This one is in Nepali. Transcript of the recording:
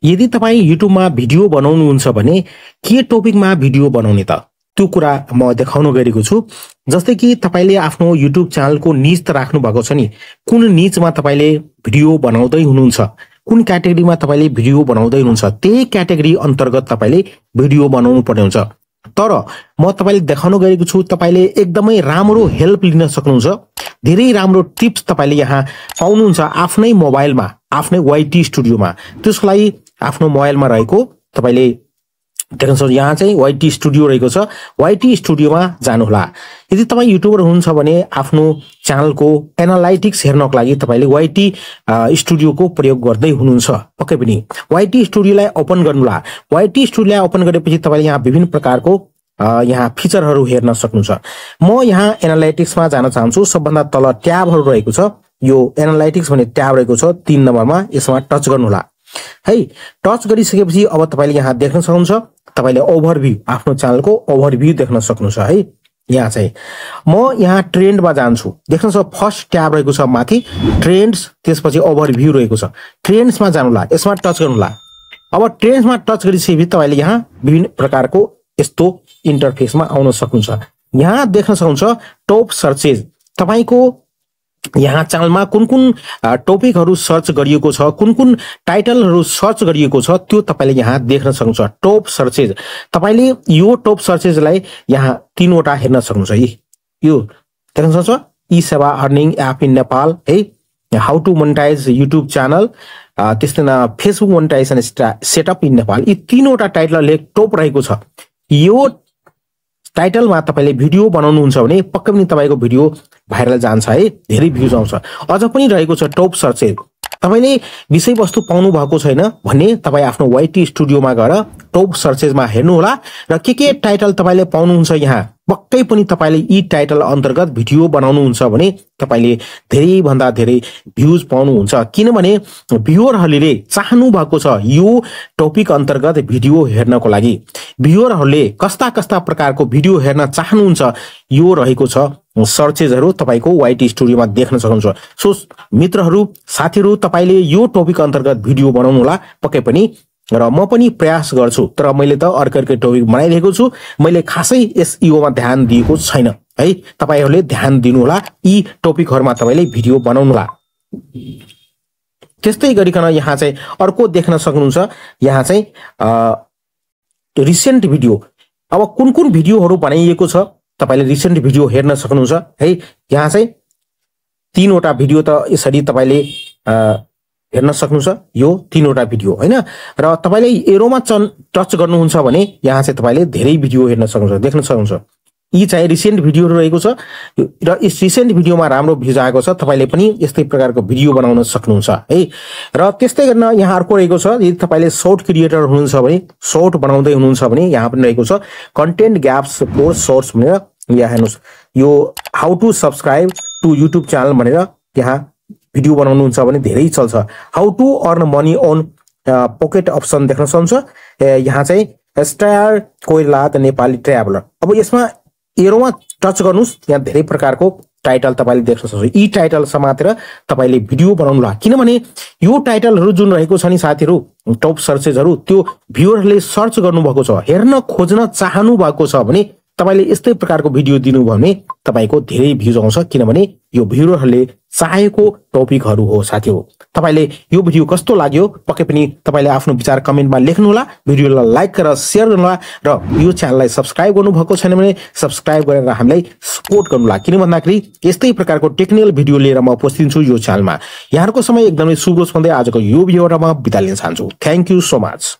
यदि तपाई युट्युबमा भिडियो बनाउनुहुन्छ भने के टपिकमा भिडियो बनाउने त त्यो कुरा म देखाउन गएको छु। जस्तै कि तपाईले आफ्नो युट्युब च्यानलको निच त राख्नु भएको छ नि, कुन निचमा तपाईले भिडियो बनाउँदै हुनुहुन्छ, कुन क्याटेगोरीमा तपाईले भिडियो बनाउँदै हुनुहुन्छ, त्यही क्याटेगोरी अन्तर्गत तपाईले भिडियो बनाउनु पर्ने हुन्छ। तर म तपाईले देखाउन गएको छु, तपाईले एकदमै राम्रो हेल्प लिन सक्नुहुन्छ, धेरै राम्रो टिप्स तपाईले यहाँ पाउनुहुन्छ आफ्नै मोबाइलमा, आफ्नै वाइटी स्टुडियोमा। त्यसको लागि आफ्नो मोबाइलमा रहेको तपाईले देख्नुहुन्छ यहाँ चाहिँ वाइटी स्टुडियो रहेको छ, वाइटी स्टुडियोमा जानुहोला। यदि तपाईँ युट्युबर हुनुहुन्छ भने आफ्नो च्यानलको एनालाइटिक्स हेर्नको लागि तपाईले वाइटी स्टुडियोको प्रयोग गर्दै हुनुहुन्छ पक्कै पनि। वाइटी स्टुडियोलाई ओपन गर्नुहोला। वाइटी स्टुडियोलाई ओपन गरेपछि तपाईले यहाँ विभिन्न प्रकारको यहाँ फिचरहरू हेर्न सक्नुहुन्छ। म यहाँ एनालाइटिक्समा जान चाहन्छु। सबभन्दा तल ट्याबहरू रहेको छ, यो एनालाइटिक्स भन्ने ट्याब रहेको छ 3 नम्बरमा, यसमा टच गर्नुहोला है। टच गरिसकेपछि अब तपाईले यहाँ देख्न सक्नुहुन्छ, तपाईले ओभरभ्यू, आफ्नो च्यानलको ओभरभ्यू देख्न सक्नुहुन्छ है। यहाँ चाहिँ म यहाँ ट्रेन्डमा जान्छु। देख्नुहुन्छ फर्स्ट ट्याब रहेको छ माथि ट्रेन्ड्स, त्यसपछि ओभरभ्यू रहेको छ। ट्रेन्ड्समा जानुहोला, यसमा टच गर्नुहोला। अब ट्रेन्ड्समा टच गरिसकेपछि तपाईले यहाँ विभिन्न प्रकारको यस्तो इन्टरफेसमा आउन सक्नुहुन्छ। यहाँ देख्न सक्नुहुन्छ टप सर्चेज, तपाईको यहाँ च्यानलमा कुन कुन टपिकहरू सर्च गरिएको छ, कुन कुन टाइटलहरू सर्च गरिएको छ, त्यो तपाईले यहाँ देख्न सक्नुहुन्छ। टप सर्चेज, तपाईले यो टप सर्चेजलाई यहाँ 3 वटा हेर्न सक्नुहुन्छ। यो देख्न सक्नुहुन्छ, ई सेवा अर्निङ एप इन नेपाल है, how to monetize YouTube channel, त्यस्तै Facebook monetization setup in Nepal. यी 3 वटा टाइटलले टप रहेको छ। यो टाइटलमा तपाईले भिडियो बनाउनुहुन्छ भने पक्कै पनि तपाईको भिडियो भाइरल जान्छ है, धेरै भ्युज आउँछ। अझ पनि रहेको छ टप सर्चेज। तपाईले विषयवस्तु पाउनु भएको छैन भने तपाई आफ्नो वाइटी स्टुडियोमा गएर टप सर्चेजमा हेर्नुहोला र के टाइटल तपाईले पाउनुहुन्छ। यहाँ पक्कै पनि तपाईले यी टाइटल अन्तर्गत भिडियो बनाउनुहुन्छ भने तपाईले धेरै भन्दा धेरै भ्युज पाउनुहुन्छ, किनभने भ्युअरहरूले चाहनु भएको छ यो टपिक अन्तर्गत भिडियो हेर्नको लागि। भ्युअरहरूले कस्ता कस्ता प्रकारको भिडियो हेर्न चाहनुहुन्छ, यो रहेको छ सर्चेजहरू तपाईको वाइटी स्टुडियोमा देख्न सक्नुहुन्छ। सो मित्रहरू, साथीहरू, तपाईले यो टपिक अन्तर्गत भिडियो बनाउनु होला पक्कै पनि, र म पनि प्रयास गर्छु। तर मैले त अर्कै टपिक बनाइरहेको छु, मैले खासै एसइओमा ध्यान दिएको छैन है। तपाईहरूले ध्यान दिनु होला, यी टपिकहरुमा तपाईले भिडियो बनाउनु होला। त्यस्तै गरिकन यहाँ चाहिँ अर्को देख्न सक्नुहुन्छ, यहाँ चाहिँ रिसेन्ट भिडियो। अब कुन कुन भिडियोहरु बनाइएको छ तपाईले रिसेन्ट भिडियो हेर्न सक्नुहुन्छ है। यहाँ चाहिँ 3 वटा भिडियो त यसरी तपाईले हेर्न सक्नुहुन्छ, यो 3 वटा भिडियो हैन। र तपाईले एरोमा टच गर्नुहुन्छ भने यहाँ चाहिँ तपाईले धेरै भिडियो हेर्न सक्नुहुन्छ, देख्न सक्नुहुन्छ। यी चाहिँ रिसेन्ट भिडियोहरु रहेको छ र यस रिसेन्ट भिडियोमा राम्रो भ्युज आएको छ। तपाईले पनि यस्तै प्रकारको भिडियो बनाउन सक्नुहुन्छ है। र त्यस्तै गर्न यहाँ अर्को रहेको छ, यदि तपाईले शॉर्ट क्रिएटर हुनुहुन्छ भने, शॉर्ट बनाउँदै हुनुहुन्छ भने यहाँ पनि रहेको छ कन्टेन्ट ग्याप्स फर शॉर्ट्स भनेर। यहाँ हेर्नुस्, यो how to subscribe to YouTube channel भनेर यहाँ भिडियो बनाउनुहुन्छ भने धेरै चल्छ। How to earn money on Pocket Option देख्न सक्नुहुन्छ। यहाँ चाहिँ स्टार कोइला द नेपाली ट्राभलर। अब यसमा एरोमा टच गर्नुस्, यहाँ धेरै प्रकारको टाइटल तपाईले देख्न सक्नुहुन्छ। यी टाइटल समातेर तपाईले भिडियो बनाउनुला, किनभने यो टाइटलहरु जुन रहेको छ नि साथीहरु, टप सर्चेजहरु, त्यो भ्युअरले सर्च गर्नु भएको छ, हेर्न खोज्न चाहनु भएको छ भने तपाईले यस्तै प्रकारको भिडियो दिनु भयो भने तपाईको धेरै भ्युज आउँछ, किनभने यो भ्युअरहरूले चाहेको टपिकहरु हो साथीहरु। तपाईले यो भिडियो कस्तो लाग्यो पक्कै पनि तपाईले आफ्नो विचार कमेन्टमा लेख्नु होला। भिडियोलाई लाइक गरेर शेयर गर्नु होला र यो च्यानललाई सब्स्क्राइब गर्नु भएको छैन भने सब्स्क्राइब गरेर हामीलाई सपोर्ट गर्नु होला, किन भन्दाखेरि यस्तै प्रकारको टेक्निकल भिडियो लिएर म उपस्थित छु यो च्यानलमा। यहाँहरुको समय एकदमै शुभ होस् भन्दै आजको यो भिडियोबाट म बिदा लिन चाहन्छु। Thank you so much.